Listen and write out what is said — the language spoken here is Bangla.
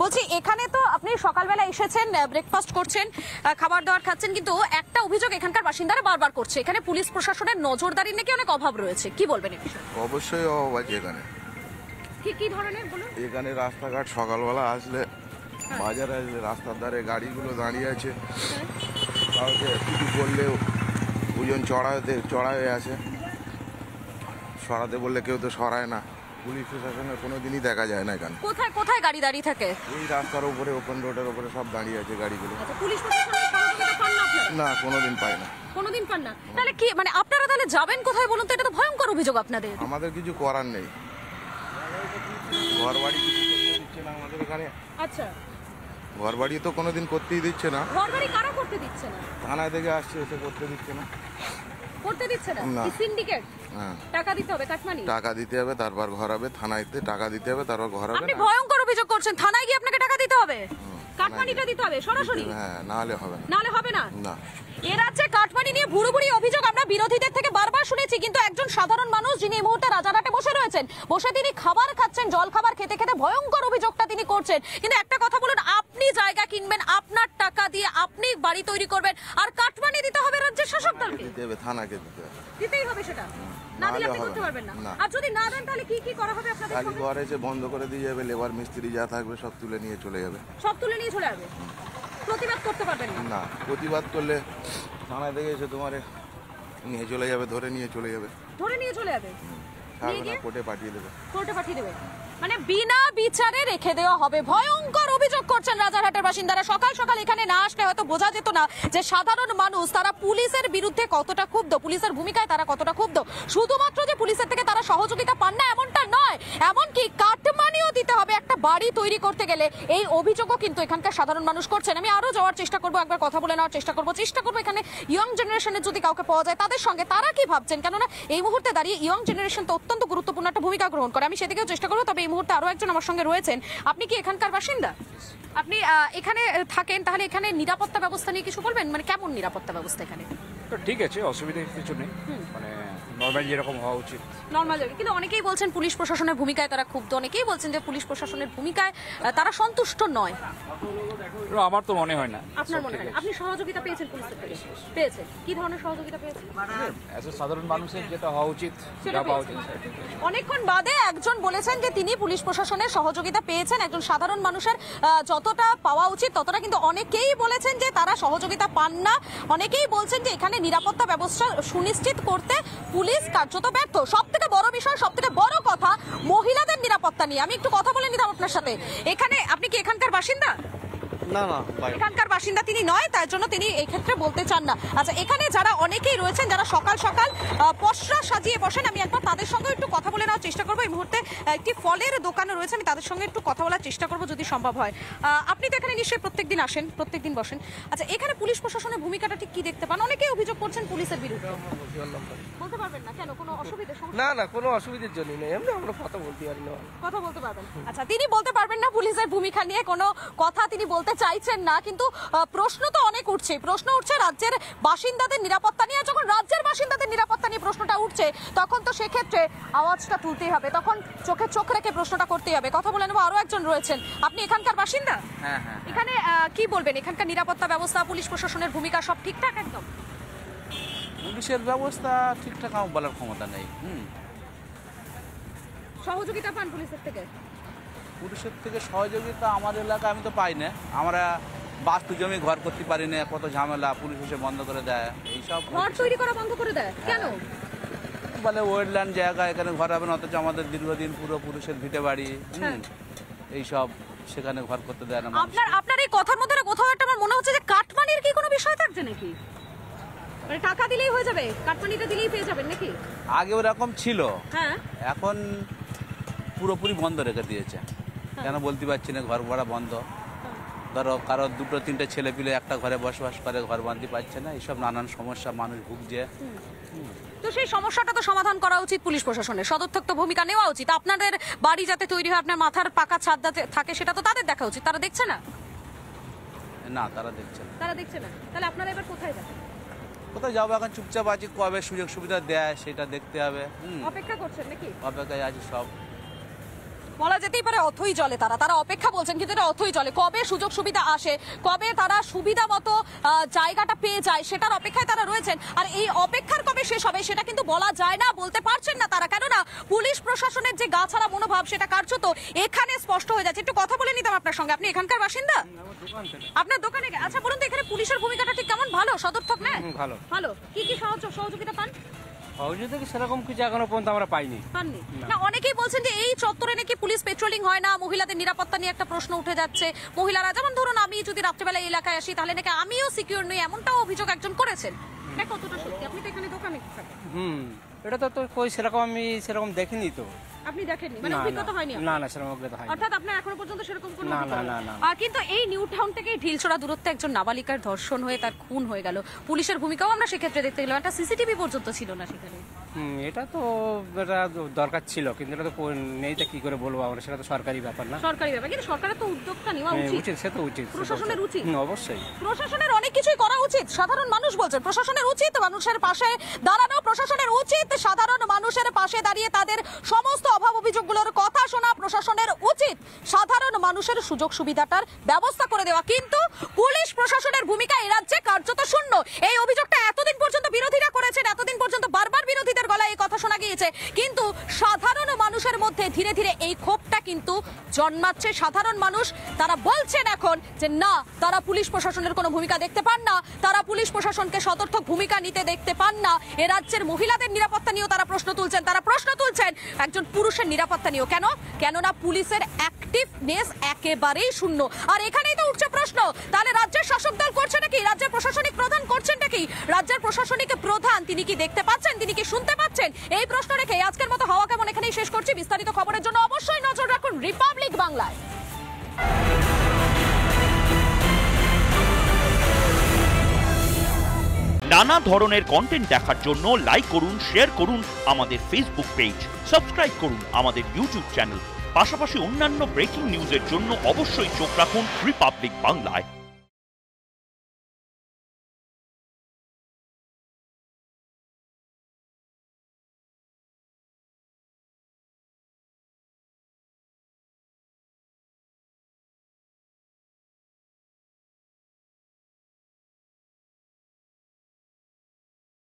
বলছি এখানে তো আপনি সকালবেলা এসেছেন, ব্রেকফাস্ট করছেন, খাবার দাবার খাচ্ছেন, কিন্তু একটা অভিযোগ এখানকার বাসিন্দারা বারবার করছে, এখানে পুলিশ প্রশাসনের নজরদারি নাকি অনেক অভাব রয়েছে, কি বলবেন এই বিষয়ে? অবশ্যই অভাব আছে এখানে। কি ধরনের বলুন? এখানে রাস্তাঘাট সকালবেলা আসলে, বাজারে আসলে রাস্তার ধারে গাড়িগুলো দাঁড়িয়ে আছে, কাউকে কিছু করলেও ওজন চড়া হয়ে আছে, সরাতে বললে কেউ তো সরায় না। পুলিশ প্রশাসনের কোনোদিনই দেখা যায় না এখানে। কোথায় কোথায় গাড়ি দাঁড়িয়ে থাকে? এই রাস্তার উপরে, ওপেন রোডের উপরে সব দাঁড়িয়ে আছে গাড়িগুলো। পুলিশ প্রশাসনের সহযোগিতা পান না আপনারা? না, কোনোদিন পাই না। কোনোদিন পান না? তাহলে কি মানে আপনারা তাহলে যাবেন কোথায় বলুন তো? এটা তো ভয়ঙ্কর অভিযোগ আপনাদের। আমাদের কিছু করার নেই, ঘর বাড়ি কিছু করতে দিচ্ছে না আমাদের এখানে। আচ্ছা, ঘর বাড়ি তো কোনোদিন করতেই দিচ্ছে না। ঘর বাড়ি কারা করতে দিচ্ছে না? থানায় থেকে আসছে, এসে করতে দিচ্ছে না। করতে দিচ্ছে না? না। কি সিন্ডিকেট? হ্যাঁ, টাকা দিতে হবে, কাটমানি টাকা দিতে হবে, তারপর ঘর হবে। থানায়তে টাকা দিতে হবে, তারপর ঘর হবে। আপনি ভয়ঙ্কর অভিযোগ করছেন, থানায় গিয়ে আপনাকে টাকা দিতে হবে, কাটমানিটা দিতে হবে সরাসরি? হ্যাঁ, না হলে হবে না। না হলে হবে না? না। এ রাজ্যে কাটমানি নিয়ে ভুরু ভুরি অভিযোগ আমরা বিরোধীদের থেকে বারবার শুনেছি, কিন্তু একজন সাধারণ মানুষ যিনি এই মুহূর্তে রাজারহাটে বসে রয়েছেন, বসে তিনি খাবার খাচ্ছেন, জল খাবার খেতে খেতে ভয়ঙ্কর অভিযোগটা তিনি করছেন। কিন্তু একটা কথা বলুন, আপনি জায়গা কিনবেন আপনার টাকা দিয়ে, আপনি বাড়ি তৈরি করবেন, আর কাটমানি দিতে হবে রাজ্যের শাসক দলকে? দিতে হবে, থানাকে দিতে হবে। দিতেই হবে সেটা? না দিলে আপনি করতে পারবেন না? আর যদি না দেন তাহলে কি কি করা হবে আপনাদের খালি সঙ্গে? ঘর এসে বন্ধ করে দিয়ে যাবে, লেবার মিস্ত্রি যা থাকবে সব তুলে নিয়ে চলে যাবে। সব তুলে নিয়ে চলে যাবে? প্রতিবাদ করতে পারবেন না? না, প্রতিবাদ করলে থানায় থেকে এসে তোমার নিয়ে চলে যাবে, ধরে নিয়ে চলে যাবে। ধরে নিয়ে চলে যাবে? ছাড়বে না, কোর্টে পাঠিয়ে দেবে। কোর্টে পাঠিয়ে দেবে? মানে বিনা বিচারে রেখে দেওয়া হবে। ভয়ঙ্কর অভিযোগ করছেন রাজারহাটের বাসিন্দারা। সকাল সকাল এখানে না আসলে হয়তো বোঝা যেত না যে সাধারণ মানুষ তারা পুলিশের বিরুদ্ধে কতটা ক্ষুব্ধ, পুলিশের ভূমিকায় তারা কতটা ক্ষুব্ধ। শুধুমাত্র যে পুলিশের থেকে তারা সহযোগিতা পান না এমনটা নয়, এমনকি কাটমানিও দিতে হবে একটা বাড়ি তৈরি করতে গেলে, এই অভিযোগও কিন্তু এখানকার সাধারণ মানুষ করছেন। আমি আরো যাওয়ার চেষ্টা করবো, একবার কথা বলে নেওয়ার চেষ্টা করবো এখানে ইয়ং জেনারেশনের যদি কাউকে পাওয়া যায় তাদের সঙ্গে, তারা কি ভাবছেন, কেননা এই মুহূর্তে দাঁড়িয়ে ইয়ং জেনারেশন তো অত্যন্ত গুরুত্বপূর্ণ একটা ভূমিকা গ্রহণ করে। আমি সেদিকেও চেষ্টা করবো। তবে এই মুহূর্তে আরো একজন আমার সঙ্গে রয়েছেন। আপনি কি এখানকার বাসিন্দা? আপনি এখানে থাকেন, তাহলে এখানে নিরাপত্তা ব্যবস্থা নিয়ে কিছু বলবেন? মানে কেমন নিরাপত্তা ব্যবস্থা এখানে? তো ঠিক আছে, অসুবিধা কিছু নেই, মানে নর্মাল যেরকম হওয়া উচিত নর্মাল জায়গা। কিন্তু অনেকেই বলছেন পুলিশ প্রশাসনের ভূমিকায় তারা ক্ষুব্ধ, অনেকেই বলছেন যে পুলিশ প্রশাসনের ভূমিকায় তারা সন্তুষ্ট নয়। আমার তো মনে হয় না। আপনার মনে হয় না? আপনি সহযোগিতা পেয়েছেন পুলিশের থেকে? পেয়েছেন? কি ধরনের সহযোগিতা পেয়েছেন? অ্যাজ এ সাধারণ মানুষের যেটা হওয়া উচিত সেটা সেটা পাওয়া উচিত। অনেকক্ষণ বাদে একজন বলেছেন যে তিনি পুলিশ প্রশাসনের সহযোগিতা পেয়েছেন। একজন সাধারণ মানুষের যতটা পাওয়া উচিত ততটা কিন্তু অনেকেই বলেছেন যে তারা সহযোগিতা পান না। অনেকেই বলছেন যে এখানে নিরাপত্তা ব্যবস্থা সুনিশ্চিত করতে পুলিশ কার্যত ব্যর্থ। সব থেকে বড় বিষয়, সব থেকে বড় কথা মহিলাদের নিরাপত্তা নিয়ে আমি একটু কথা বলে নিতাম আপনার সাথে। এখানে আপনি কি এখানকার বাসিন্দা? না না, এখানকার বাসিন্দা তিনি নয়, তার জন্য তিনি এই ক্ষেত্রে বলতে চান না। আচ্ছা, এখানে যারা অনেকেই রয়েছেন যারা সকাল সকাল পসরা সাজিয়ে বসেন, আমি একবার তাদের সঙ্গে একটু কথা বলে নেওয়ার চেষ্টা করবো। এই মুহূর্তে একটি ফলের দোকানে রয়েছে, আমি তাদের সঙ্গে একটু কথা বলার চেষ্টা করবো যদি সম্ভব হয়। আপনি তো এখানে নিশ্চয়ই প্রত্যেকদিন আসেন, প্রত্যেকদিন বসেন। আচ্ছা, এখানে পুলিশ প্রশাসনের ভূমিকাটা ঠিক কি দেখতে পান? অনেকেই অভিযোগ করছেন পুলিশের বিরুদ্ধে। বলতে পারবেন না কেন? কোনো অসুবিধা? না না, কোনো অসুবিধার জন্য নেই, এমনি আমরা কথা বলতে পারি না। কথা বলতে পারবেন? আচ্ছা, তিনি বলতে পারবেন না পুলিশের ভূমিকা নিয়ে কোনো কথা তিনি বলতে চাইছেন না, কিন্তু প্রশ্ন তো অনেক উঠছে। প্রশ্ন উঠছে রাজ্যের বাসিন্দাদের নিরাপত্তা নিয়ে। যখন রাজ্যের বাসিন্দাদের নিরাপত্তা নিয়ে প্রশ্নটা উঠছে তখন তো সেক্ষেত্রে আওয়াজটা তুলতেই হবে, তখন চোখে চোখ রেখে প্রশ্নটা করতেই হবে। কথা বলে নেবো, আরো একজন রয়েছেন। আপনি এখানকার বাসিন্দা? হ্যাঁ হ্যাঁ। এখানে কি বলবেন? এখানকার নিরাপত্তা ব্যবস্থা, পুলিশ প্রশাসনের ভূমিকা সব ঠিকঠাক? একদম পুলিশের ব্যবস্থা ঠিকঠাক আমার বলার ক্ষমতা নেই। সহযোগিতা পান পুলিশের থেকে? পুলিশের থেকে সহযোগিতা আমাদের এলাকায় আমি তো পাই না। আমরা বাস্তু জমি ঘর করতে পারি না, কত ঝামেলা, পুলিশ এসে বন্ধ করে দেয়। এইসব ঘর তৈরি করা বন্ধ করে দেয় কেন? বলে ওয়েটল্যান্ড জায়গা, এখানে ঘর হবে না, অথচ আমাদের দীর্ঘদিন পুরো পুরুষের ভিটে বাড়ি, এইসব সেখানে ঘর করতে দেয় না। আপনার এই কথার মধ্যে না কোথাও একটা আমার মনে হচ্ছে যে কাটমানির কি কোনো বিষয় থাকছে নাকি? মানে টাকা দিলেই হয়ে যাবে, কাটমানিটা দিলেই পেয়ে যাবেন নাকি? আগে ওরকম ছিল, হ্যাঁ, এখন পুরোপুরি বন্ধ রেখে দিয়েছে। কেন বলতে পারছি না, ঘর ভাড়া বন্ধ। ধরো কারো দুটো তিনটে ছেলে পিলে একটা ঘরে বসবাস করে, ঘর বাঁধতে পারছে না, এইসব নানান সমস্যা মানুষ ভুগছে। তো সেই সমস্যাটা তো সমাধান করা উচিত পুলিশ প্রশাসনের, সদর্থক ভূমিকা নেওয়া উচিত। আপনাদের বাড়ি যাতে তৈরি হয়, আপনার মাথার পাকা ছাদ যাতে থাকে, সেটা তো তাদের দেখা উচিত। তারা দেখছে না? না, তারা দেখছে না। তারা দেখছে না, তাহলে আপনারা এবার কোথায় যাবেন? কোথায় যাবো? এখন চুপচাপ আছি, কবে সুযোগ সুবিধা দেয় সেটা দেখতে হবে। অপেক্ষা করছেন নাকি? অপেক্ষায় আছি সব। বলা যেতেই পারে অথই জলে তারা অপেক্ষা বলছেন, কিন্তু এটা অথই জলে। কবে সুযোগ সুবিধা আসে, কবে তারা সুবিধা মতো জায়গাটা পেয়ে যায়, সেটার অপেক্ষায় তারা রয়েছেন। আর এই অপেক্ষার কবে শেষ হবে সেটা কিন্তু বলা যায় না, বলতে পারছেন না তারা, কেননা পুলিশ প্রশাসনের যে গাছাড়া মনোভাব সেটা কার্যত এখানে স্পষ্ট হয়ে যাচ্ছে। একটু কথা বলে নিতাম আপনার সঙ্গে। আপনি এখানকার বাসিন্দা? আপনার দোকানে। আচ্ছা বলুন তো, এখানে পুলিশের ভূমিকাটা ঠিক কেমন? ভালো, সদর্থক নেয়? ভালো। ভালো। কি কি সহযোগিতা পান? সহযোগিতা সেরকম কিছু এখনো পর্যন্ত আমরা পাইনি। পাননি না? অনেকেই বলছেন যে এই চত্বরে নাকি পুলিশ পেট্রোলিং হয় না, মহিলাদের নিরাপত্তা নিয়ে একটা প্রশ্ন উঠে যাচ্ছে। মহিলারা, যেমন ধরুন আমি যদি রাত্রেবেলা এলাকায় আসি তাহলে নাকি আমিও সিকিউর নই, এমনটাও অভিযোগ একজন করেছেন। এটা কতটা সত্যি? আপনি তো এখানে দোকানে থাকেন। এটা তো কই সেরকম আমি সেরকম দেখিনি তো। আপনি দেখেননি, মানে অভিজ্ঞতা হয়নি? না সেরকম অভিজ্ঞতা হয়নি। অর্থাৎ আপনার এখনো পর্যন্ত সেরকম কোনো না, অভিজ্ঞতা না, নেই? না, কিন্তু এই নিউ টাউন থেকে ঢিলছড়া দূরত্বে একজন নাবালিকার ধর্ষণ হয়ে তার খুন হয়ে গেল। পুলিশের ভূমিকাও আমরা সেক্ষেত্রে দেখতে গেলাম, একটা সিসিটিভি পর্যন্ত ছিল না সেখানে। এটা তো এটা দরকার ছিল, কিন্তু এটা তো নেই, তা কি করে বলবো আমরা, সেটা তো সরকারি ব্যাপার না। সরকারি ব্যাপার, কিন্তু সরকারের তো উদ্যোগটা নেওয়া উচিত। সে তো উচিত, প্রশাসনের উচিত। অবশ্যই প্রশাসনের অনেক কিছুই করা উচিত। সাধারণ মানুষ বলছেন প্রশাসনের উচিত মানুষের পাশে দাঁড়ানো, প্রশাসনের উচিত সাধারণ মানুষের পাশে দাঁড়িয়ে তাদের সমস্ত অভাব অভিযোগগুলোর কথা শোনা, প্রশাসনের উচিত সাধারণ মানুষের সুযোগ সুবিধাটার ব্যবস্থা করে দেওয়া। কিন্তু পুলিশ প্রশাসনের ভূমিকা এ রাজ্যে কার্যত শূন্য। এই অভিযোগটা এতদিন পর্যন্ত বিরোধীরা করেছেন, এতদিন পর্যন্ত বারবার বিরোধীদের গলায় এই কথা শোনা গিয়েছে, কিন্তু সাধারণ মানুষের মধ্যে ধীরে ধীরে এই ক্ষোভটা কিন্তু জন্মাচ্ছে। সাধারণ মানুষ তারা বলছেন এখন যে না, তারা পুলিশ প্রশাসনের কোনো ভূমিকা দেখতে পান না, তারা পুলিশ প্রশাসনকে সদর্থক ভূমিকা নিতে দেখতে পান না। এ রাজ্যের মহিলাদের নিরাপত্তা নিয়েও তারা প্রশ্ন তুলছেন, তারা প্রশ্ন তুলছেন একজন পুরুষের নিরাপত্তা নিয়েও। কেননা পুলিশের অ্যাক্টিভনেস একেবারেই শূন্য। আর এখানেই তো উঠছে প্রশ্ন, তাহলে রাজ্যের শাসক দল করছে নাকি, রাজ্যের প্রশাসনিক প্রধান করছেন নাকি? রাজ্যের প্রশাসনিক প্রধান তিনি কি দেখতে পাচ্ছেন, তিনি কি শুনতে পাচ্ছেন? এই প্রশ্ন রেখে আজকের মতো হাওয়া কেমন এখানেই শেষ করছি। বিস্তারিত খবরের জন্য অবশ্যই নজর রাখুন রিপাবলিক বাংলায়। নানা ধরনের কন্টেন্ট দেখার জন্য লাইক করুন, শেয়ার করুন আমাদের ফেসবুক পেজ, সাবস্ক্রাইব করুন আমাদের ইউটিউব চ্যানেল। পাশাপাশি অন্যান্য ব্রেকিং নিউজের জন্য অবশ্যই চোখ রাখুন রিপাবলিক বাংলায়।